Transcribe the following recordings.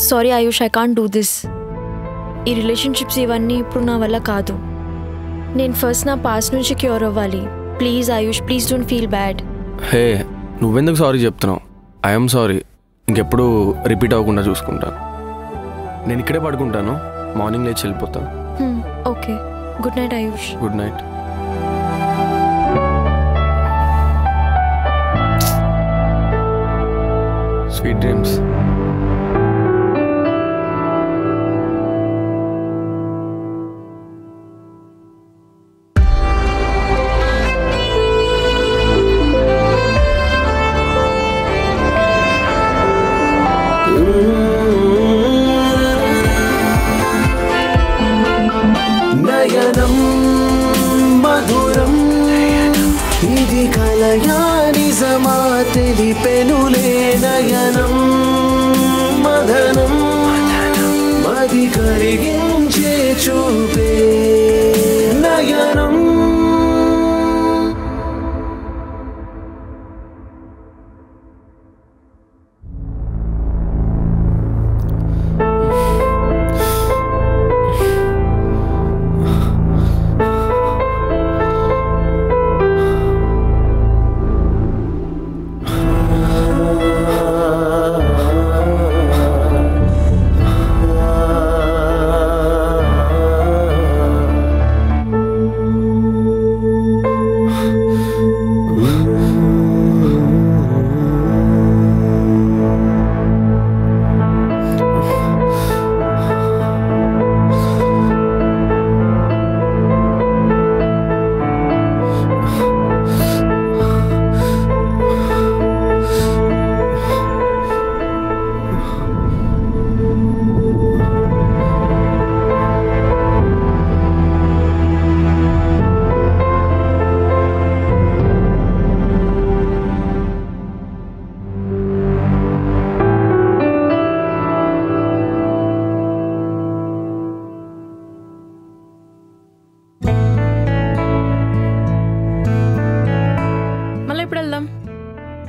Sorry Ayush, I can't do this. ఈ relationships ఇవన్నీ ఇప్పుడు నా వల్ల కాదు. నేను ఫస్ట్ నా పాస్ట్ నుంచి క్యూర్ అవ్వాలి. Please Ayush, please don't feel bad. Hey, నువ్వెందుకు సారీ చెప్తున్నావు? I'm sorry. ఇంకెప్పుడు రిపీట్ అవ్వకుండా చూసుకుంటాను. నేను ఇక్కడే పడుకుంటాను, మార్నింగ్ లేచి వెళ్ళిపోతాను. Okay, good night Ayush. Good night. Sweet dreams. నయనం మధురం ఇది కలయా నిజమా తెలిపెనులే. నయనం మదనం మది కరిగించే చూపే. నయనం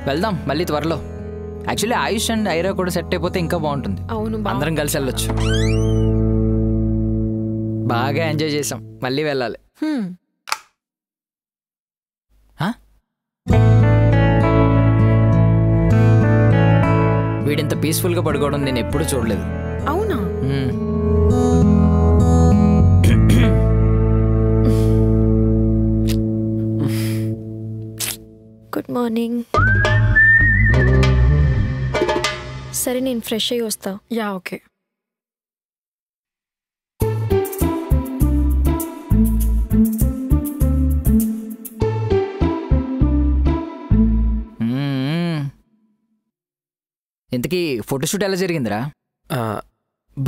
వెళ్దాం మళ్ళీ త్వరలో. యాక్చువల్లీ ఆయుష్ అండ్ ఐరా కూడా సెట్ అయిపోతే ఇంకా బాగుంటుంది. అవును, అందరం కలిసి వెళ్ళొచ్చు. బాగా ఎంజాయ్ చేసాం, మళ్ళీ వెళ్ళాలి. వీడింత పీస్ఫుల్గా పడుకోవడం నేను ఎప్పుడూ చూడలేదు. అవునా? Good morning. సరే, నేను ఫ్రెష్ అయ్యి వస్తా. Yeah, okay. ఇంతకీ ఫోటోషూట్ ఎలా జరిగిందిరా?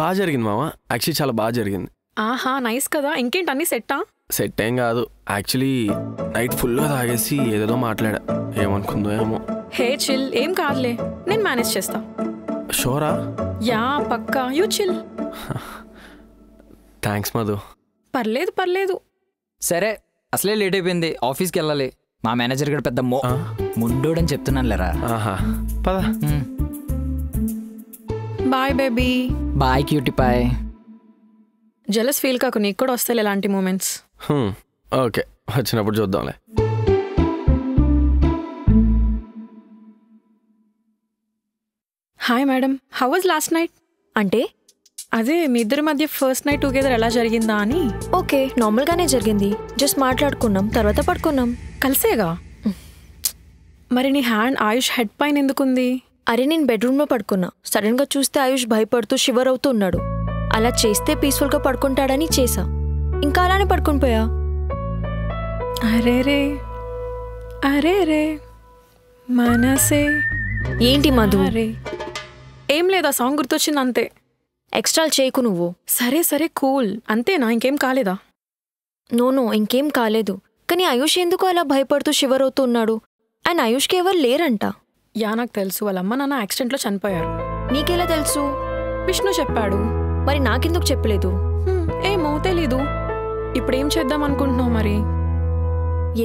బాగా జరిగింది మామ. యాక్చువల్లీ చాలా బాగా జరిగింది. ఆహా, నైస్ కదా. ఇంకేంటి, అన్ని సెట్టా? సెట్ ఏం కాదు. యాక్చువల్లీ నైట్ ఫుల్గా తాగేసి ఏదేదో మాట్లాడా. ఏమనుకుందో ఏమో. హే చిల్, ఏం కాదులే, నేను మేనేజ్ చేస్తా. షోరా? యా, పక్కా. You chill. థ్యాంక్స్ మధు. పర్లేదు పర్లేదు. సరే, అసలే లేట్ అయిపోయింది, ఆఫీస్కి వెళ్ళాలి. మా మేనేజర్ గడు పెద్ద ముండోడని చెప్తున్నాను లేరా. పద. Bye baby. Bye cutie pie. Jealous feel కాకు, నీకు కూడా వస్తాయి ఇలాంటి మూమెంట్స్. ఓకే, వచ్చినప్పుడు చూద్దాంలే. Hi madam, how was last night? అంటే అదే మీ ఇద్దరి మధ్య ఫస్ట్ నైట్ టుగెదర్ ఎలా జరిగిందా అని. ఓకే, నార్మల్గానే జరిగింది. జస్ట్ మాట్లాడుకున్నాం, తర్వాత పడుకున్నాం. కలిసేగా. మరి నీ హ్యాండ్ ఆయుష్ హెడ్ పైన ఎందుకుంది? అరే, నేను బెడ్రూమ్లో పడుకున్నా. సడన్గా చూస్తే ఆయుష్ భయపడుతూ షివర్ అవుతూ ఉన్నాడు. అలా చేస్తే పీస్ఫుల్గా పడుకుంటాడని చేసా. ఇంకా అలానే పడుకుని పోయా. అరే రే, అరే రే మనసే. ఏంటి మధు? అరే ఏం లేదా, సాంగ్ గుర్తొచ్చింది అంతే. ఎక్స్ట్రాలు చేయకు నువ్వు. సరే సరే కూల్, అంతేనా? ఇంకేం కాలేదా? నో, ఇంకేం కాలేదు. కానీ ఆయుష్ ఎందుకు అలా భయపడుతూ షివర్ అవుతూ ఉన్నాడు? అండ్ ఆయుష్కి ఎవరు లేరంట. యా, నాకు తెలుసు. వాళ్ళ అమ్మ నాన్న యాక్సిడెంట్లో చనిపోయారు. నీకెలా తెలుసు? విష్ణు చెప్పాడు. మరి నాకెందుకు చెప్పలేదు? ఏమో తెలీదు. ఇప్పుడేం చేద్దాం అనుకుంటున్నావు మరి?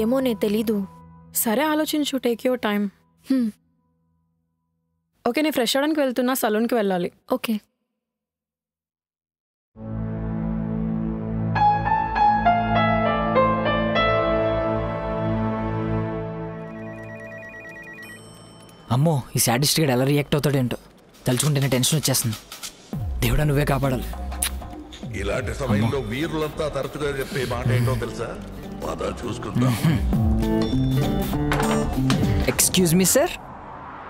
ఏమోనే తెలీదు. సరే ఆలోచించు, టేక్ యువర్ టైం. ఓకే, నేను ఫ్రెష్ అవడానికి వెళ్తున్నా, సలూన్కి వెళ్ళాలి. ఓకే. అమ్మో ఈ సాడిస్ట్ గడు ఎలా రియాక్ట్ అవుతాడేంటో తలుచుకుంటేనే టెన్షన్ వచ్చేస్తుంది. దేవుడా నువ్వే కాపాడాలి. ఇలాంటి సమయంలో వీరులంతా తరచుగా చెప్పే మాట ఏంటో తెలుసా? పద చూసుకుందాం. Excuse me sir,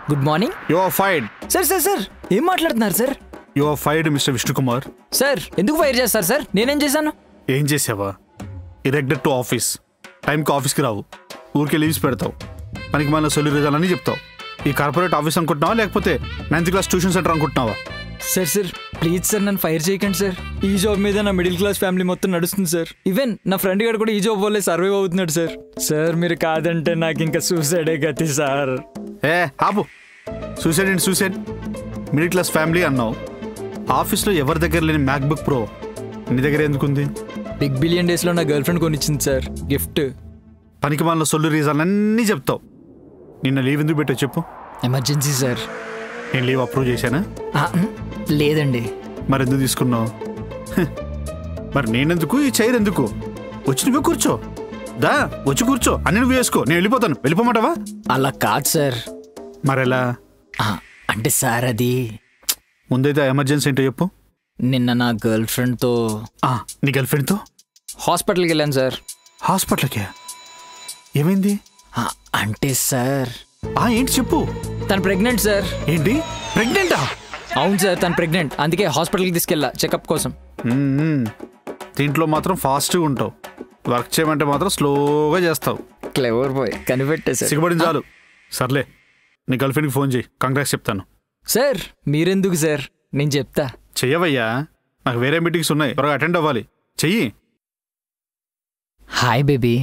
good morning. You are fired. Sir sir sir ఏం మాట్లాడుతున్నారు sir? You are fired mister Vishnukumar. Sir ఎందుకు ఫైర్ చేస్తారు సార్? నేనేం చేశాను? ఏం చేసావా? ఇరెగ్యులర్ టు ఆఫీస్, టైంకి ఆఫీస్కి రావు, ఊరికే లీవ్స్ పెడతావు, పనికి మన సొల్లు రిజాలని చెప్తావు. ఈ కార్పొరేట్ ఆఫీస్ అనుకుంటున్నావా లేకపోతే 9th క్లాస్ ట్యూషన్ సెంటర్ అనుకుంటున్నావా? సార్ సార్ ప్లీజ్ సార్ నన్ను ఫైర్ చేయకండి సార్. ఈ జాబ్ మీద నా మిడిల్ క్లాస్ ఫ్యామిలీ మొత్తం నడుస్తుంది సార్. ఈవెన్ నా ఫ్రెండ్ గారు కూడా ఈ జాబ్ వల్లే సర్వైవ్ అవుతున్నాడు సార్. సార్ మీరు కాదంటే నాకు ఇంకా సూసైడే గతి సార్. ఆపు. Suicide and suicide. Middle class family అన్నావు. ఆఫీస్లో ఎవరి దగ్గర లేని మ్యాక్బుక్ ప్రో నీ దగ్గర ఎందుకుంది? బిగ్ బిలియన్ డేస్లో నా గర్ల్ ఫ్రెండ్ కొనిచ్చింది సార్ గిఫ్ట్. పనికి మన సొల్లు రీజన్ అన్నీ చెప్తావు. నిన్న లీవ్ ఎందుకు పెట్టావు చెప్పు? Emergency sir. నేను లీవ్ అప్రూవ్ చేశానా? లేదండి. మరి ఎందుకు తీసుకున్నావు? మరి నేనెందుకు, ఈ చైర్ ఎందుకు? వచ్చి నువ్వే కూర్చో. దా వచ్చి కూర్చో, అన్ని నువ్వు వేసుకో, నేను వెళ్ళిపోతాను. వెళ్ళిపోమంటావా? అలా కాదు సార్. మరెలా? అంటే సార్ అది ముందైతే ఎమర్జెన్సీ ఏంటో చెప్పు. నిన్న నా గర్ల్ ఫ్రెండ్తో. నీ గర్ల్ ఫ్రెండ్తో హాస్పిటల్కి వెళ్ళాను సార్. హాస్పిటల్కే? ఏమైంది? అంటే సార్ ఏంటి చెప్పు. తను ప్రెగ్నెంట్ సార్. ఏంటి ప్రెగ్నెంటా? అవును సార్ తను ప్రెగ్నెంట్, అందుకే హాస్పిటల్కి తీసుకెళ్ళా చెకప్ కోసం. దీంట్లో మాత్రం ఫాస్ట్గా ఉంటావు, వర్క్ చేయమంటే మాత్రం స్లోగా చేస్తావు. Clever bye, కనిపెట్టేసారు. సిగ్గుపడింది చాలు. సర్లే నీ గర్ల్ ఫ్రెండ్కి ఫోన్ చేయి, కంగ్రాట్స్ చెప్తాను. సార్ మీరెందుకు సార్, నేను చెప్తా. చెయ్యవయ్యా, నాకు వేరే మీటింగ్స్ ఉన్నాయి, త్వరగా అటెండ్ అవ్వాలి. చెయ్యి. Hi baby.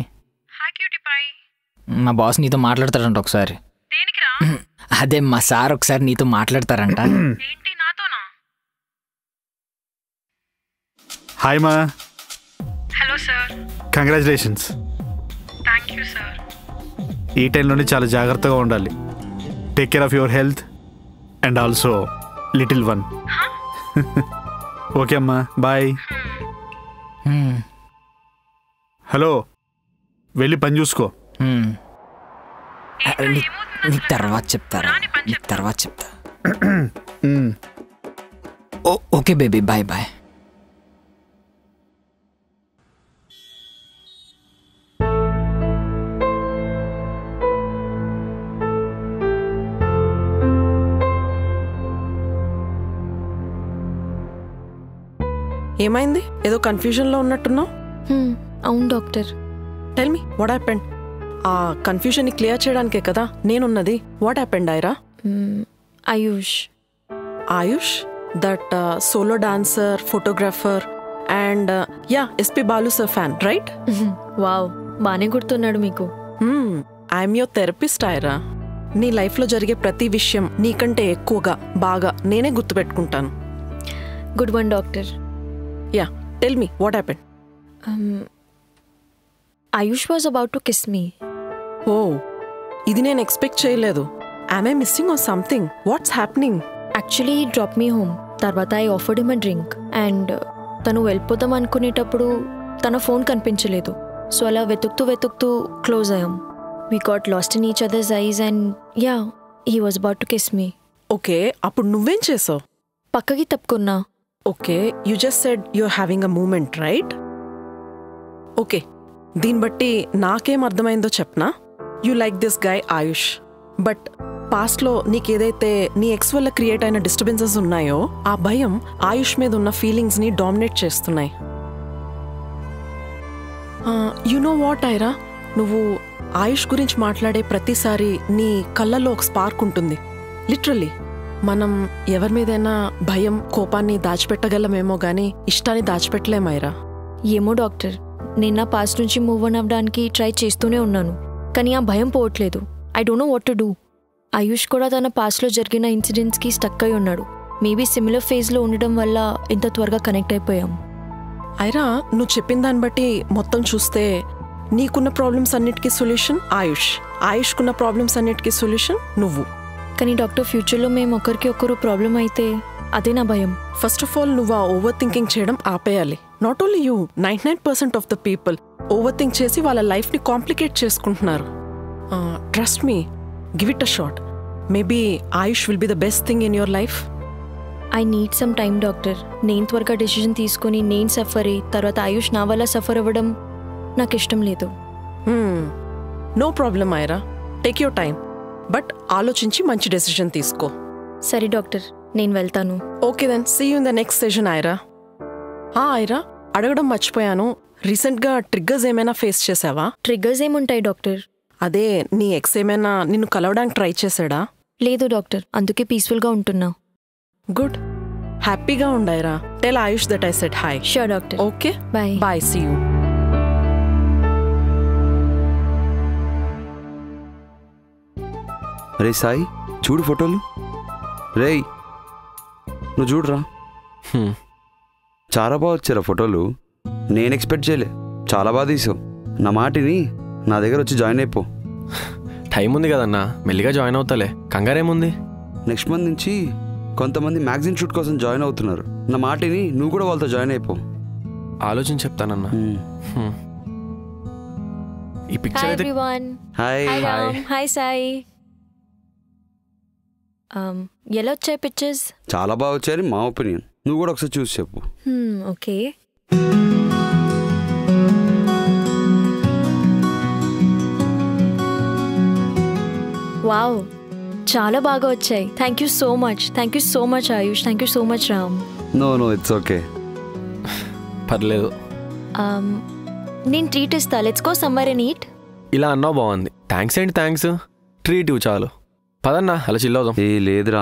మా బాస్ నీతో మాట్లాడతారంట ఒకసారి. అదే మా సార్ ఒకసారి నీతో మాట్లాడతారంట. హాయ్ మా. Hello sir. Congratulations. Thank you sir. ఈ టైంలోనే చాలా జాగ్రత్తగా ఉండాలి. Take care of your health and also little one. Okay అమ్మా, బాయ్. హలో, వెళ్ళి పని చూసుకో. నీకు తర్వాత చెప్తారా? నీకు తర్వాత చెప్తా. Okay baby, bye bye. ఏమైంది? ఏదో కన్ఫ్యూజన్లో ఉన్నట్టున్నావు. అవును doctor. Tell me what happened. ఆ కన్ఫ్యూజన్ని క్లియర్ చేయడానికే కదా నేనున్నది. What happened Aira? Ayush. Ayush, that solo dancer, photographer and SP Balu sir fan, right? Wow, బాగానే గుర్తున్నాడు మీకు. I'm your therapist Aira. నీ లైఫ్లో జరిగే ప్రతి విషయం నీకంటే ఎక్కువగా బాగా నేనే గుర్తుపెట్టుకుంటాను. Good one doctor. Yeah, tell me what happened. Ayush was about to kiss me. Oh, ఇది నేను ఎక్స్పెక్ట్ చేయలేదు. Am I missing or something? What's happening? Actually drop me home. తర్వాత I offered him a drink and తను వెళ్ళిపోదాం అనుకునేటప్పుడు తన phone కనిపించలేదు. So అలా వెతుకుతూ క్లోజ్ అయ్యాం. We got lost in each other's eyes and yeah, he was about to kiss me. Okay, అప్పుడు నువ్వేం చేసావు? పక్కకి తప్పుకున్నా. Okay, you just said you're having a moment, right? Okay, దీన్ని బట్టి నాకేం అర్థమైందో చెప్పనా? You like this guy Ayush, but పాస్ట్లో నీకేదైతే నీ ఎక్స్ వల్ల క్రియేట్ అయిన డిస్టర్బెన్సెస్ ఉన్నాయో ఆ భయం ఆయుష్ మీద ఉన్న ఫీలింగ్స్ని డామినేట్ చేస్తున్నాయి. యు నో వాట్ ఐరా, నువ్వు ఆయుష్ గురించి మాట్లాడే ప్రతిసారి నీ కళ్ళల్లో ఒక స్పార్క్ ఉంటుంది. లిటరల్లీ మనం ఎవరి మీదైనా భయం, కోపాన్ని దాచిపెట్టగలమేమో గానీ ఇష్టాన్ని దాచిపెట్టలేమైరా. ఏమో డాక్టర్, నేను నా పాస్ట్ నుంచి మూవ్ ఆన్ అవ్వడానికి ట్రై చేస్తూనే ఉన్నాను, కానీ ఆ భయం పోవట్లేదు. I don't know what to do. Ayush కూడా తన పాస్ట్లో జరిగిన ఇన్సిడెంట్స్కి స్టక్ అయి ఉన్నాడు. మేబీ సిమిలర్ ఫేజ్లో ఉండడం వల్ల ఇంత త్వరగా కనెక్ట్ అయిపోయాం. ఐరా, నువ్వు చెప్పిన దాన్ని బట్టి మొత్తం చూస్తే నీకున్న ప్రాబ్లమ్స్ అన్నిటికీ సొల్యూషన్ ఆయుష్, ఆయుష్కున్న ప్రాబ్లమ్స్ అన్నిటికీ సొల్యూషన్ నువ్వు. కానీ డాక్టర్, ఫ్యూచర్లో మేము ఒకరికి ఒకరు ప్రాబ్లం అయితే అదే నా భయం. ఫస్ట్ ఆఫ్ ఆల్ నువ్వు ఆ ఓవర్ థింకింగ్ చేయడం ఆపేయాలి. Not only you, 99% of the people over think చేసి వాళ్ళ లైఫ్ని కాంప్లికేట్ చేసుకుంటున్నారు. Trust me, give it a shot. Maybe Ayush will be the best thing in your life. I need some time doctor. నేను త్వరగా decision తీసుకొని నేను suffer అయ్యి తర్వాత ఆయుష్ నా వల్ల సఫర్ అవ్వడం నాకు ఇష్టం లేదు. No problem Aira, take your time, but ఆలోచించి మంచి డెసిషన్ తీసుకో. సరే డాక్టర్, నేను వెళ్తాను. Okay then, see you in the next session Aira. Aira, అడగడం మర్చిపోయాను, రీసెంట్గా ట్రిగ్గర్స్ ఏమైనా ఫేస్ చేసావా? ట్రిగ్గర్స్ ఏముంటాయి డాక్టర్? అదే నీ ఎక్స్ ఏమైనా నిన్ను కలవడానికి ట్రై చేశాడా? లేదు డాక్టర్, అందుకే పీస్ఫుల్గా ఉంటున్నా. గుడ్, హ్యాపీగా ఉండైరా. Tell Ayush that I said hi. Sure doctor. Okay, bye. Bye, see you. రే సాయి, చూడు ఫోటోలు. రేయ్, నువ్వు చూడరా. చాలా బాగా వచ్చారా ఫోటోలు. నేను ఎక్స్పెక్ట్ చేయలే, చాలా బాగా తీసావు. నా మాటిని నా దగ్గర వచ్చి జాయిన్ అయిపో. టైం ఉంది కదన్నా, మెల్లిగా జాయిన్ అవుతాలే, కంగారేముంది. నెక్స్ట్ మంత్ నుంచి కొంతమంది మ్యాగజైన్ షూట్ కోసం జాయిన్ అవుతున్నారు. నా మాటిని నువ్వు కూడా వాళ్ళతో జాయిన్ అయిపో. ఆలోచించి చెప్తానన్నా. ఈ పిక్చర్ హాయ్ అయితే everyone. Hi. Hi Ram. Hi Sai. ఎలా వచ్చాయి పిక్చర్స్? చాలా బాగా వచ్చాయని మా ఒపీనియన్. నువ్వు కూడా ఒకసారి చూసి చెప్పు. ఓకే. వావ్, చాలా బాగా వచ్చాయి. Thank you so much. Thank you so much Ayush. Thank you so much Ram. No it's okay. పర్లేదు. నేను ట్రీట్ ఇస్తా. Let's go somewhere and eat. ఇలా అన్నావు బాగుంది. థ్యాంక్స్ ఏంటి థ్యాంక్స్, ట్రీట్ ఇవ్వు చాలు. పదన్నా అలా చిల్లవుదాం. ఏ లేదురా,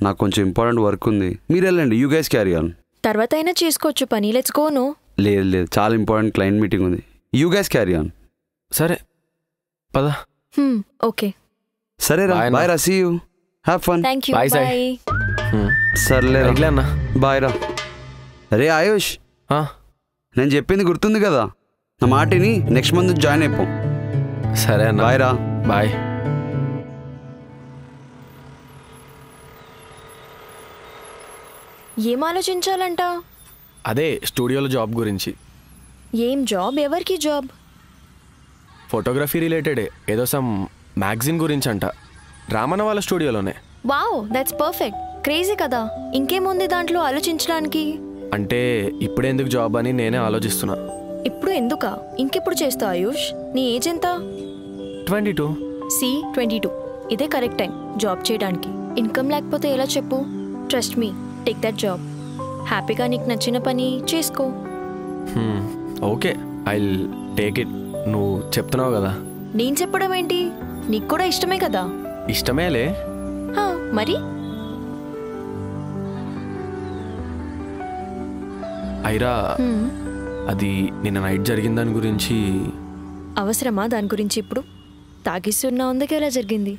నాకు కొంచెం ఇంపార్టెంట్ వర్క్ ఉంది. మీరు వెళ్ళండి, యూ గైస్ క్యారీ ఆన్. తర్వాత అయినా చేసుకోవచ్చు పని. Let's go. నో లేదు, చాలా ఇంపార్టెంట్ క్లయింట్ మీటింగ్ ఉంది. You guys carry on. సరే పద. ఓకే. సరే రా, బాయ్ రా, see you, have fun. Thank you. Bye, Sai. Bye. సర్లే రైట్లే అన్నా. బాయ్ రా. అరే ఆయుష్, నేను చెప్పింది గుర్తుంది కదా. నా మాటిని నెక్స్ట్ మంత్ జాయిన్ అయిపో. సరే అన్న. బాయ్ రా. బాయ్. ఏం ఆలోచించాలంట? అదే స్టూడియోలో జాబ్ గురించి. ఏం జాబ్? ఎవరికి జాబ్? ఫోటోగ్రఫీ రిలేటెడే, ఏదో సమ్ మ్యాగజిన్ గురించి అంట. రామన్న వాళ్ళ స్టూడియోలోనే. Wow, that's perfect. క్రేజీ కదా. ఇంకేముంది దాంట్లో ఆలోచించడానికి? అంటే ఇప్పుడెందుకు జాబ్ అని నేనే ఆలోచిస్తున్నా. ఇప్పుడు ఎందుకా? ఇంకెప్పుడు చేస్తావు ఆయుష్? నీ ఏజ్ ఎంత? 22. సి 22. ఇదే కరెక్ట్ టైం జాబ్ చేయడానికి. ఇన్కమ్ లేకపోతే ఎలా చెప్పు? Trust me, take that job. హ్యాపీగా నీకు నచ్చిన పని చేసుకో. Okay, I take it. నువ్వు చెప్తున్నావు కదా. నేను చెప్పడం ఏంటి? నీకు కూడా ఇష్టమే కదా. ఇష్టమేలే. మరి ఐరా, అది నిన్న నైట్ జరిగిన దాని గురించి. అవసరమా దాని గురించి ఇప్పుడు? తాగిస్తున్నా ఉందకే ఎలా జరిగింది.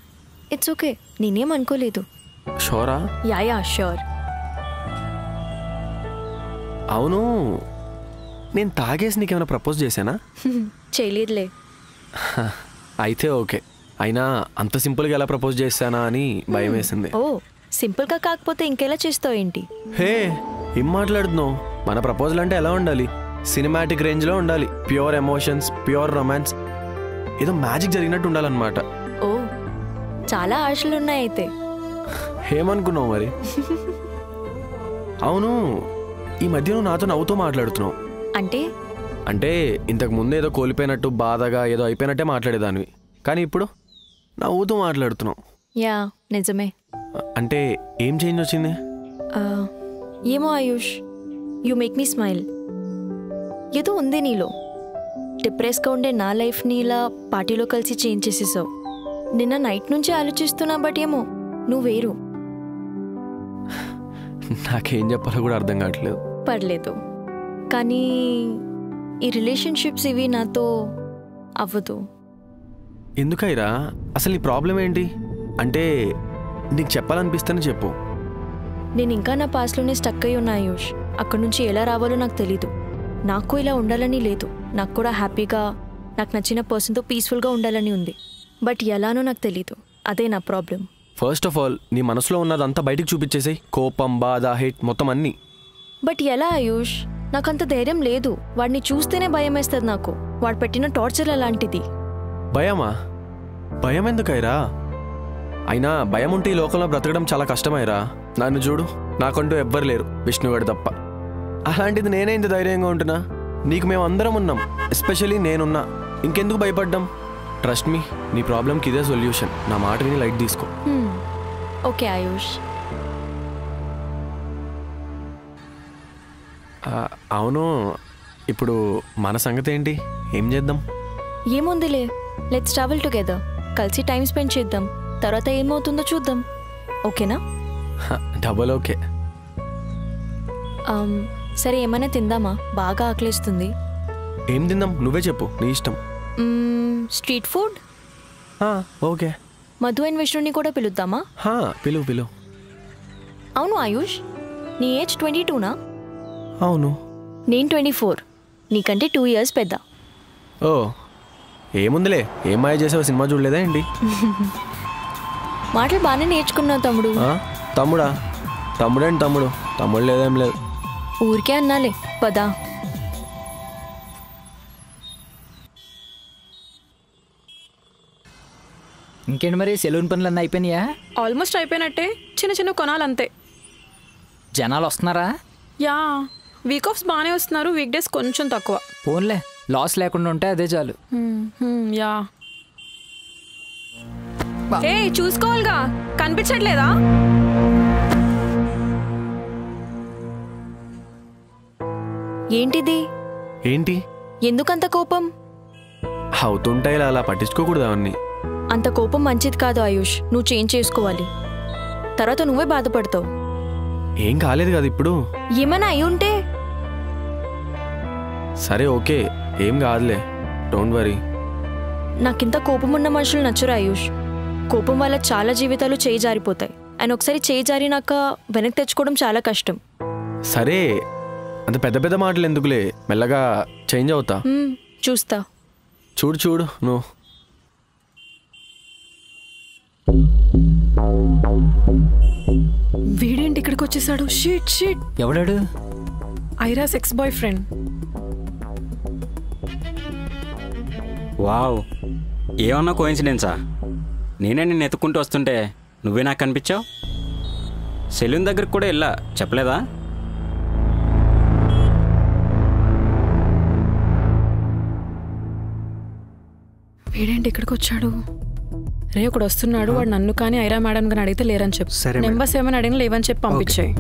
ఇట్స్ ఓకే, నేనేం అనుకోలేదు. షోరా? Yeah sure. అవును, నేను తాగేసి నీకేమైనా ప్రపోజ్ చేశానా? చేయలేదులే. అయితే ఓకే. అయినా అంత సింపుల్గా ఎలా ప్రపోజ్ చేశానా అని భయం వేసింది. ఓ, సింపుల్గా కాకపోతే ఇంకెలా చేస్తావు ఏంటి? హే, ఏం మాట్లాడుతున్నావు? మన ప్రపోజల్ అంటే ఎలా ఉండాలి? సినిమాటిక్ రేంజ్లో ఉండాలి. ప్యూర్ ఎమోషన్స్, ప్యూర్ రొమాన్స్, ఏదో మ్యాజిక్ జరిగినట్టు ఉండాలన్నమాట. ఓ, చాలా ఆశలు ఉన్నాయి అయితే. ఏమనుకున్నావు మరి? అవును, ఈ మధ్య నువ్వు నాతో నవ్వుతూ మాట్లాడుతున్నావు. అంటే ఇంతకు ముందు ఏదో కోల్పోయినట్టు, బాధగా ఏదో అయిపోయినట్టే మాట్లాడేదానివి. కానీ ఇప్పుడు నవ్వుతూ మాట్లాడుతున్నావు. యా, నిజమే. అంటే ఏం చేంజ్ వచ్చింది? ఏమో ఆయుష్, యూ మేక్ మీ స్మైల్. ఏదో ఉంది నీలో. డిప్రెస్గా ఉండే నా లైఫ్ని ఇలా పార్టీలో కలిసి చేంజ్ చేసేసావు. నిన్న నైట్ నుంచి ఆలోచిస్తున్నా, బట్ ఏమో నువ్వు వేరు. నాకేం చెప్పాలో కూడా అర్థం కావట్లేదు. పర్లేదు, కానీ ఈ రిలేషన్షిప్స్ ఇవి నాతో అవ్వదు. ఎందుకైరా? అసలు నీ ప్రాబ్లం ఏంటి? అంటే నీకు చెప్పాలనిపిస్తేనే చెప్పు. నేను ఇంకా నా పాస్ట్లోనే స్టక్ అయి ఉన్నా ఆయుష్. అక్కడి నుంచి ఎలా రావాలో నాకు తెలీదు. నాకు ఇలా ఉండాలని లేదు. నాకు కూడా హ్యాపీగా, నాకు నచ్చిన పర్సన్తో పీస్ఫుల్గా ఉండాలని ఉంది. బట్ ఎలానో నాకు తెలీదు. అదే నా ప్రాబ్లం. ఫస్ట్ ఆఫ్ ఆల్ నీ మనసులో ఉన్నదంతా బయటికి చూపించేసాయి. కోపం, బాధ, హేట్ మొత్తం అన్నీ. బట్ ఎలా ఆయుష్? నాకంత ధైర్యం లేదు. వాడిని చూస్తేనే భయం వేస్తుంది నాకు. వాడు పెట్టిన టార్చర్ అలాంటిది. భయమా? భయం ఎందుకైరా? అయినా భయం ఉంటే ఈ లోకంలో బ్రతకడం చాలా కష్టమైరా. నన్ను చూడు, నాకంటూ ఎవ్వరు లేరు, విష్ణుగాడు తప్ప. అలాంటిది నేనే ఇంత ధైర్యంగా ఉంటున్నా. నీకు మేము అందరం ఉన్నాం, ఎస్పెషలీ నేనున్నా. ఇంకెందుకు భయపడ్డాం? ట్రస్ట్ మీ, నీ ప్రాబ్లంకి ఇదే సొల్యూషన్. నా మాట విని లైట్ తీసుకో. ఓకే ఆయుష్. అవును, ఇప్పుడు మన సంగతి ఏంటి? ఏం చేద్దాం? ఏముందిలే, లెట్స్ ట్రావెల్ టుగెదర్. కలిసి టైం స్పెండ్ చేద్దాం. తర్వాత ఏమవుతుందో చూద్దాం. ఓకేనా? Double okay. సరే, ఏమైనా తిందామా? బాగా ఆకలిస్తుంది. ఏం తిందాం? నువ్వే చెప్పు, నీ ఇష్టం. Street food. Okay. Madhu and విష్ణుని కూడా పిలుద్దామా? పిలువు. అవును ఆయుష్, నీ ఏజ్ 22నా? అవును. నేను 24. నీకంటే 2 years పెద్ద. ఓ, ఏముందిలే. ఏం మాయ చేసావు? సినిమా చూడలేదా ఏంటి? మాటలు బాగానే నేర్చుకున్నావు తమ్ముడు. తమ్ముడా? తమ్ముడేంటి తమ్ముడు? తమ్ముడు లేదేం లేదు. ఊరికే అన్నాలే, పదా. ఇంకేంటి మరి, సెలూన్ పనులన్నీ అయిపోయినాయా? ఆల్మోస్ట్ అయిపోయినట్టే, చిన్న చిన్న కొనాలంతే. జనాలు వస్తున్నారా? యా, వీక్ ఆఫ్స్ బాగానే వస్తున్నారు, వీక్ డేస్ కొంచెం తక్కువ. ఫోన్లే, లాస్ లేకుండా ఉంటే అదే చాలు. యా. ఏ చూసుకోవాలిగా, కనిపించట్లేదా? ఏంటిది? ఏంటి? ఎందుకంత కోపం? అవుతుంటాయి, అలా పట్టించుకోకూడదు అవన్నీ. అంత కోపం మంచిది కాదు ఆయుష్. నువ్వు చేంజ్ చేసుకోవాలి, తర్వాత నువ్వే బాధపడతావు. ఏం కాలేదు కదా ఇప్పుడు. ఏమైనా అయి ఉంటే? సరే ఓకే, ఏం కాదులే, డోంట్ వరీ. నాకింత కోపం ఉన్న మనుషులు నచ్చరు ఆయుష్. కోపం వల్ల చాలా జీవితాలు చేయి జారిపోతాయి. అండ్ ఒకసారి చేయి జారినాక వెనక్కి తెచ్చుకోవడం చాలా కష్టం. సరే, అంత పెద్ద పెద్ద మాటలు ఎందుకులే, మెల్లగా చేంజ్ అవుతా. చూస్తా. చూడు నువ్వు. వీడేంటి ఇక్కడికి వచ్చేసాడు? షీట్. ఎవడాడు? ఐరాస్ ఎక్స్ బాయ్ ఫ్రెండ్. వావ్, ఏమన్నా కోయిన్సిడెన్సా? నేనే నిన్ను ఎత్తుక్కుంటూ వస్తుంటే నువ్వే నాకు కనిపించావు. సెలూన్ దగ్గరికి కూడా వెళ్ళా, చెప్పలేదా? వీడేంటి ఇక్కడికి వచ్చాడు? రే, ఒకడు వస్తున్నాడు, వాడు నన్ను కానీ ఐరా మేడం గాని అడిగితే లేరని చెప్పు. నెంబర్స్ ఏమైనా అడిగిన లేవని చెప్పి పంపించాయి.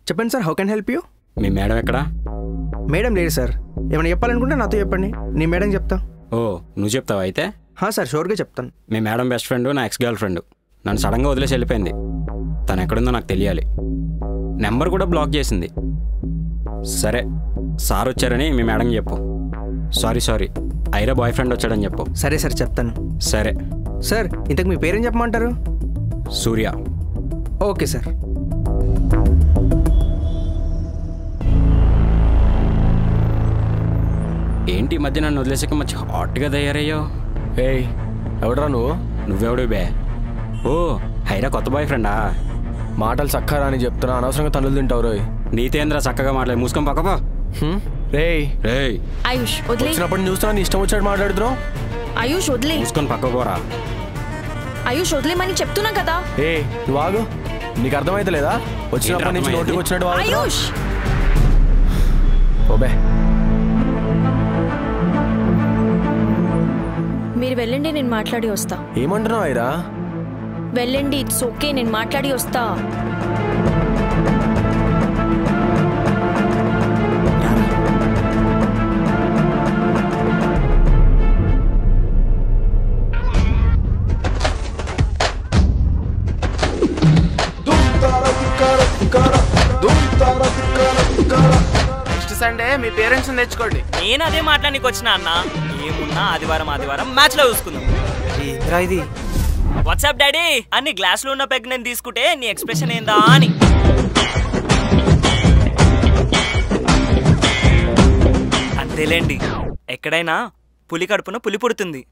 చెప్పండి sir, how can help you? Me madam ఎక్కడా? మేడం లేదు సార్. ఏమైనా చెప్పాలనుకుంటే నాతో చెప్పండి, నీ మేడం చెప్తా. ఓ, నువ్వు చెప్తావా అయితే? సార్, షూర్గా చెప్తాను. మీ మేడం బెస్ట్ ఫ్రెండ్ నా ఎక్స్ గర్ల్ ఫ్రెండ్. నన్ను సడన్గా వదిలేసి వెళ్ళిపోయింది. తను ఎక్కడుందో నాకు తెలియాలి. నెంబర్ కూడా బ్లాక్ చేసింది. సరే, సార్ వచ్చారని మీ మేడం చెప్పు. సారీ, ఐరా బాయ్ ఫ్రెండ్ వచ్చాడని చెప్పు. సరే సార్, చెప్తాను. సరే సార్, ఇంతకు మీ పేరేం చెప్పమంటారు? సూర్య. Okay sir. ఏంటి ఈ మధ్య నన్ను వదిలేసాక మంచి హాట్గా తయారయ్యో. ఏయ్, ఎవడరా నువ్వు? నువ్వెవడు బే? ఓ, హైరా కొత్త బాయ్ ఫ్రెండా? మాటలు చక్కరా అని చెప్తున్నా, అనవసరంగా తన్నులు తింటావు రోయ్. నీతేంద్ర చక్కగా మాట్లాడి మూసుకొని పక్కపో. రేయ్ ఆయుష్ వదిలే. వచ్చినప్పుడు చూస్తున్నా, నీ ఇష్టం వచ్చాడు మాట్లాడుతున్నావు. ఆయుష్ వదిలే. మూసుకొని పక్కపోరా. ఆయుష్ వదిలేమని చెప్తున్నా కదా. నువ్వు ఆగు, నీకు అర్థమైతే లేదా? వచ్చినప్పటి నుంచి నోటికి వచ్చినట్టు ఆయుష్. ఓబే, మీరు వెళ్ళండి, నేను మాట్లాడి వస్తా. ఏమంటున్నావు ఐరా? వెళ్ళండి, ఇట్స్ ఓకే, నేను మాట్లాడి వస్తా. నెక్స్ట్ సండే మీ పేరెంట్స్ తెచ్చుకోండి. నేను అదే మాట్లాడానికి వచ్చిన అన్న. ఏమున్నా ఆదివారం మ్యాచ్ లో చూసుకుందాం. ఇది వాట్సాప్ డాడీ, అన్ని గ్లాస్ లో ఉన్న పెగ్ నేను తీసుకుంటే నీ ఎక్స్ప్రెషన్ ఏందా అని. అంతేలేండి, ఎక్కడైనా పులి కడుపున పులి పుడుతుంది.